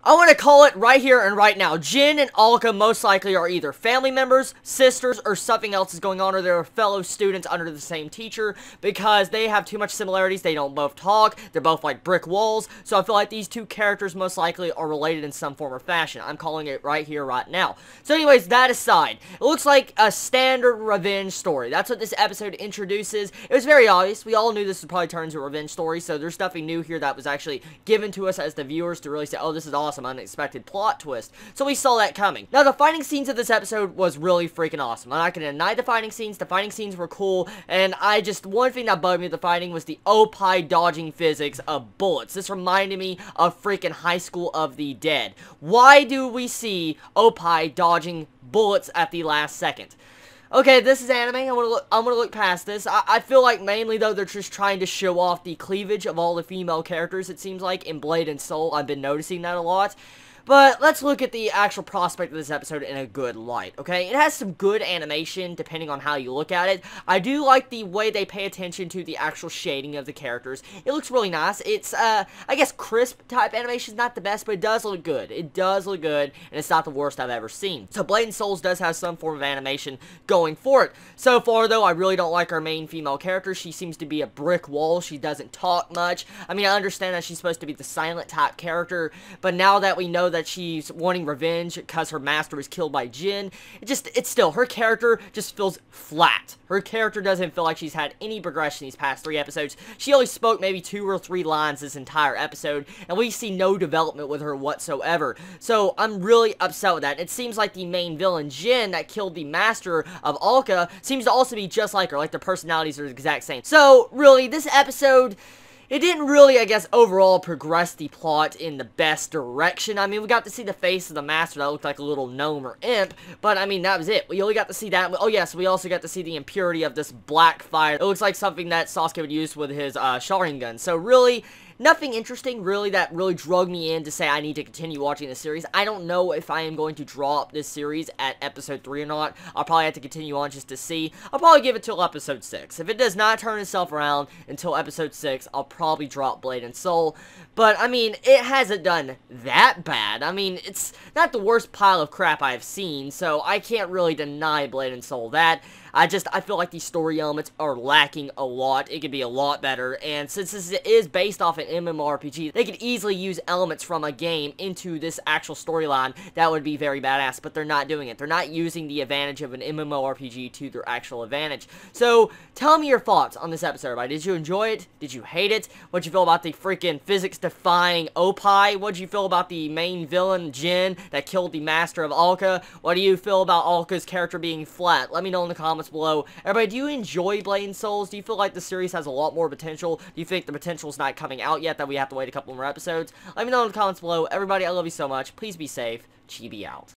I want to call it right here and right now. Jin and Alka most likely are either family members, sisters, or something else is going on, or they're fellow students under the same teacher, because they have too much similarities. They don't both talk. They're both like brick walls. So I feel like these two characters most likely are related in some form or fashion. I'm calling it right here, right now. So anyways, that aside, it looks like a standard revenge story. That's what this episode introduces. It was very obvious. We all knew this would probably turn into a revenge story, so there's nothing new here that was actually given to us as the viewers to really say, oh, this is awesome. Unexpected plot twist. So we saw that coming. Now, the fighting scenes of this episode was really freaking awesome. I'm not going to deny the fighting scenes. The fighting scenes were cool, and one thing that bugged me with the fighting was the Oppai dodging physics of bullets. This reminded me of freaking High School of the Dead. Why do we see Oppai dodging bullets at the last second? Okay, this is anime. I'm gonna look past this. I feel like mainly though they're just trying to show off the cleavage of all the female characters. It seems like in Blade and Soul, I've been noticing that a lot. But let's look at the actual prospect of this episode in a good light, okay? It has some good animation, depending on how you look at it. I do like the way they pay attention to the actual shading of the characters. It looks really nice. It's, I guess crisp type animation is not the best, but it does look good. It does look good, and it's not the worst I've ever seen. So Blade and Souls does have some form of animation going for it. So far, though, I really don't like our main female character. She seems to be a brick wall. She doesn't talk much. I mean, I understand that she's supposed to be the silent type character, but now that we know that she's wanting revenge because her master was killed by Jin, it's still, her character just feels flat. Her character doesn't feel like she's had any progression these past 3 episodes. She only spoke maybe 2 or 3 lines this entire episode, and we see no development with her whatsoever. So I'm really upset with that. It seems like the main villain, Jin, that killed the master of Alka, seems to also be just like her, like their personalities are the exact same. So really, this episode, it didn't really, I guess, overall progress the plot in the best direction. I mean, we got to see the face of the master that looked like a little gnome or imp, but I mean, that was it. We only got to see that. Oh yes, we also got to see the impurity of this black fire. It looks like something that Sasuke would use with his Sharingan. So really, nothing interesting, really, that really drug me in to say I need to continue watching this series. I don't know if I am going to draw up this series at episode 3 or not. I'll probably have to continue on just to see. I'll probably give it till episode 6. If it does not turn itself around until episode 6, I'll probably drop Blade and Soul. But, I mean, it hasn't done that bad. I mean, it's not the worst pile of crap I've seen, so I can't really deny Blade and Soul that. I feel like these story elements are lacking a lot. It could be a lot better, and since this is based off an MMORPG, they could easily use elements from a game into this actual storyline. That would be very badass, but they're not doing it. They're not using the advantage of an MMORPG to their actual advantage. So, tell me your thoughts on this episode, everybody. Did you enjoy it? Did you hate it? What'd you feel about the freaking physics-defying Oppai? What'd you feel about the main villain, Jin, that killed the master of Alka? What do you feel about Alka's character being flat? Let me know in the comments below. Everybody, do you enjoy Blade and Souls? Do you feel like the series has a lot more potential? Do you think the potential's not coming out yet, that we have to wait a couple more episodes? Let me know in the comments below. Everybody, I love you so much. Please be safe. Chibi out.